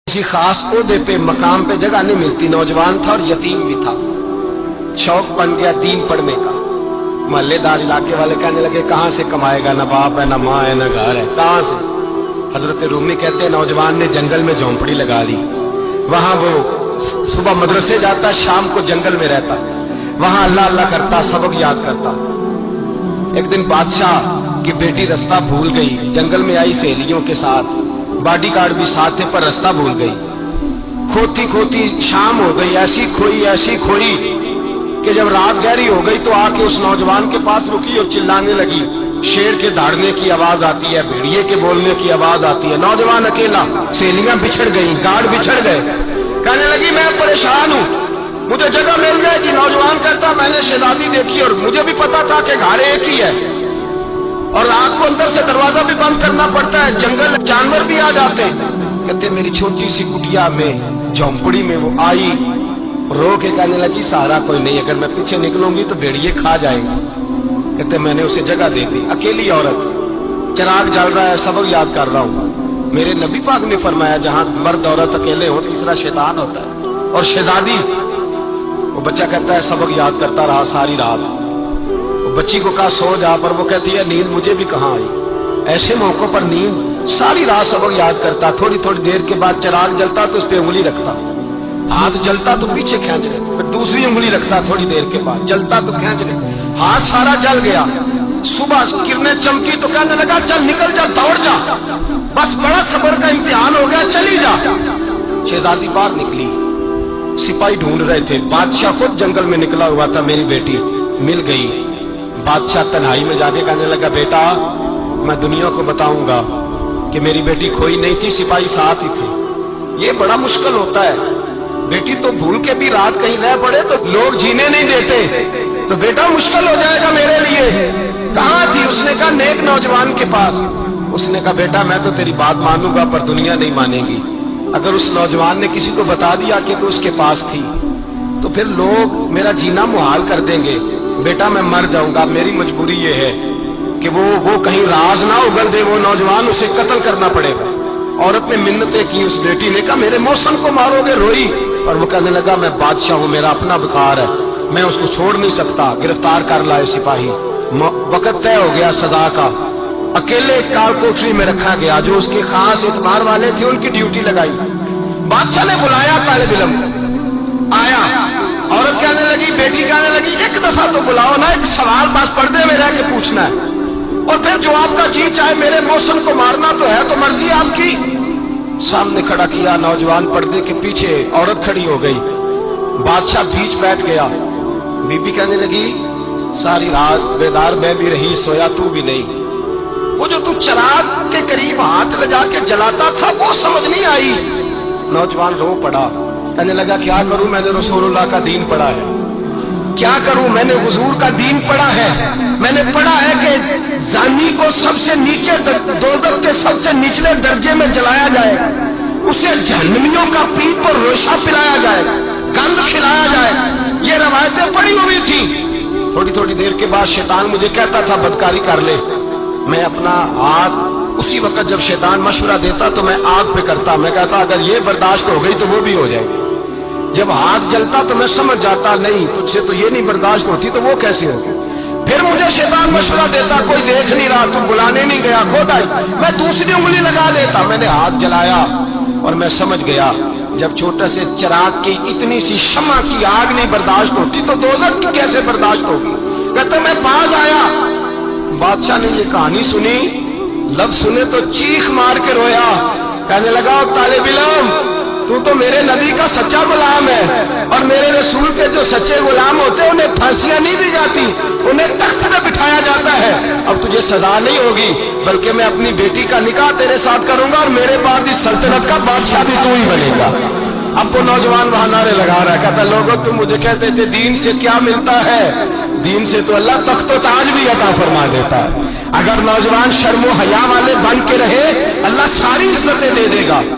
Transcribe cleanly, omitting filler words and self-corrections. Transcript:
किसी खास ओहदे पे मकाम पे जगह नहीं मिलती। नौजवान था और यतीम भी था। शौक बन गया दीन पढ़ने का। मोहल्लेदार इलाके वाले कहने लगे कहाँ से कमाएगा, ना बाप है, ना माँ है, ना घर है, कहाँ से। हजरत रूमी कहते हैं नौजवान ने जंगल में झोंपड़ी लगा ली। वहां वो सुबह मदरसे जाता, शाम को जंगल में रहता, वहां अल्लाह अल्लाह करता, सबक याद करता। एक दिन बादशाह की बेटी रास्ता भूल गई, जंगल में आई सहेलियों के साथ, बॉडीगार्ड भी साथ थे, पर रास्ता भूल गई। खोती खोती शाम हो गई, ऐसी खोई कि जब रात गहरी हो गई तो आके उस नौजवान के पास रुकी और चिल्लाने लगी। शेर के दहाड़ने की आवाज आती है, भेड़िए के बोलने की आवाज आती है। नौजवान अकेला, सहेलियां बिछड़ गई, गार्ड बिछड़ गए। कहने लगी मैं परेशान हूं, मुझे जगह मिल जाएगी। नौजवान कहता मैंने शहजादी देखी और मुझे भी पता था कि घर एक ही है और रात को अंदर से दरवाजा भी बंद करना पड़ता है, जंगल जानवर भी आ जाते हैं। कहते मेरी छोटी सी कुटिया में झोंपड़ी में वो आई, रो के कहने लगी सहारा कोई नहीं, अगर मैं पीछे निकलूंगी तो भेड़िए खा जाएंगे। कहते मैंने उसे जगह दे दी। अकेली औरत, चिराग जल रहा है, सबक याद कर रहा हूं। मेरे नबी पाक ने फरमाया जहां मर्द औरत अकेले हो तीसरा शैतान होता है। और शहजादी, वो बच्चा कहता है सबक याद करता रहा सारी रात। बच्ची को कहा सो जा, पर वो कहती है नींद मुझे भी कहाँ आई। ऐसे मौकों पर नींद, सारी रात सबक याद करता। थोड़ी थोड़ी देर के बाद चिराग जलता तो उस पर उंगली रखता, हाथ जलता तो पीछे खींच ले, फिर दूसरी उंगली रखता, थोड़ी देर के बाद जलता तो खींच ले, हाथ सारा जल गया। सुबह किरणें चमकी तो कहने लगा चल निकल जा, दौड़ जा, बस बड़ा सब्र का इम्तिहान हो गया, चली जा। शहजादी बाहर निकली, सिपाही ढूंढ रहे थे, बादशाह खुद जंगल में निकला हुआ था। मेरी बेटी मिल गई। बादशाह तन्हाई में जाके कहने लगा बेटा मैं दुनिया को बताऊंगा कि मेरी बेटी खोई नहीं थी, सिपाही साथ ही थे। ये बड़ा मुश्किल होता है, बेटी तो भूल के भी रात कहीं रह पड़े तो लोग जीने नहीं देते, तो बेटा मुश्किल हो जाएगा मेरे लिए। कहाँ थी? उसने कहा नेक नौजवान के पास। उसने कहा बेटा मैं तो तेरी बात मानूंगा पर दुनिया नहीं मानेगी। अगर उस नौजवान ने किसी को बता दिया कि तू उसके पास थी तो फिर लोग मेरा जीना मुहाल कर देंगे। बेटा मैं मर जाऊंगा, मेरी मजबूरी ये है कि वो कहीं राज ना उगल दे वो नौजवान, उसे कत्ल करना पड़ेगा। औरत ने मिन्नतें की, उस बेटी ने कहा मेरे मौसम को मारोगे, रोई। और वो कहने लगा मैं बादशाह हूं, मेरा अपना बुखार है, मैं उसको छोड़ नहीं सकता। गिरफ्तार कर लाए सिपाही। वक्त तय हो गया सदा का। अकेले काल कोठरी में रखा गया, जो उसके खास इतबार वाले थे उनकी ड्यूटी लगाई। बादशाह ने बुलाया तालिब इल्म, आया। औरत कहने लगी, बेटी कहने लगी एक दफा तो बुलाओ ना, एक सवाल बस पर्दे में रह के पूछना है और फिर जो आपका जी चाहे। मेरे मौसम को मारना तो है तो मर्जी आपकी। सामने खड़ा किया, नौजवान पर्दे के पीछे, औरत खड़ी हो गई। बादशाह बीच बैठ गया। बीबी कहने लगी सारी रात बेदार मैं भी रही, सोया तू भी नहीं। वो जो तू चिराग के करीब हाथ लगा के जलाता था वो समझ नहीं आई। नौजवान रो पड़ा, कहने लगा क्या करूं, मैंने रसूलुल्लाह का दीन पढ़ा है, क्या करूं, मैंने हुजूर का दीन पढ़ा है। मैंने पढ़ा है कि जानी को सबसे नीचे दोज़ख के सबसे निचले दर्जे में जलाया जाएगा, उसे जहन्नमियों का पीप और रोशा पिलाया जाएगा, गंद खिलाया जाएगा। ये रवायतें पड़ी हुई थी। थोड़ी थोड़ी देर के बाद शैतान मुझे कहता था बदकारी कर ले। मैं अपना हाथ उसी वक्त जब शैतान मशवरा देता तो मैं आग पे करता। मैं कहता अगर ये बर्दाश्त हो गई तो वो भी हो जाएगी। जब हाथ जलता तो मैं समझ जाता नहीं तुझसे तो ये नहीं बर्दाश्त होती तो वो कैसे होगी। फिर मुझे शैतान मशवरा देता कोई देख नहीं रहा, तू बुलाने नहीं गया, खुद आई। मैं दूसरी उंगली लगा देता। मैंने हाथ जलाया और मैं समझ गया जब छोटे से चिराग की इतनी सी शमा की आग नहीं बर्दाश्त होती तो दोज़ख की कैसे बर्दाश्त होगी। कहते मैं पास आया, बादशाह ने ये कहानी सुनी, लफ्ज सुने तो चीख मार के रोया। कहने लगा तालिब इल्म तू तो मेरे नबी का सच्चा गुलाम है और मेरे रसूल के जो सच्चे गुलाम होते हैं उन्हें फांसियां नहीं दी जाती, उन्हें तख्त पे बिठाया जाता है। अब तुझे सजा नहीं होगी बल्कि मैं अपनी बेटी का निकाह तेरे साथ करूंगा और मेरे बाद इस सल्तनत का बादशाह भी तू ही बनेगा। अब वो नौजवान वहां नारे लगा रहा है, कहता लोगों तुम मुझे कहते थे दीन से क्या मिलता है, दीन से तो अल्लाह तख्तो ताज भी अता फरमा देता है। अगर नौजवान शर्मो हया वाले बन के रहे अल्लाह सारी इज्जतें दे देगा।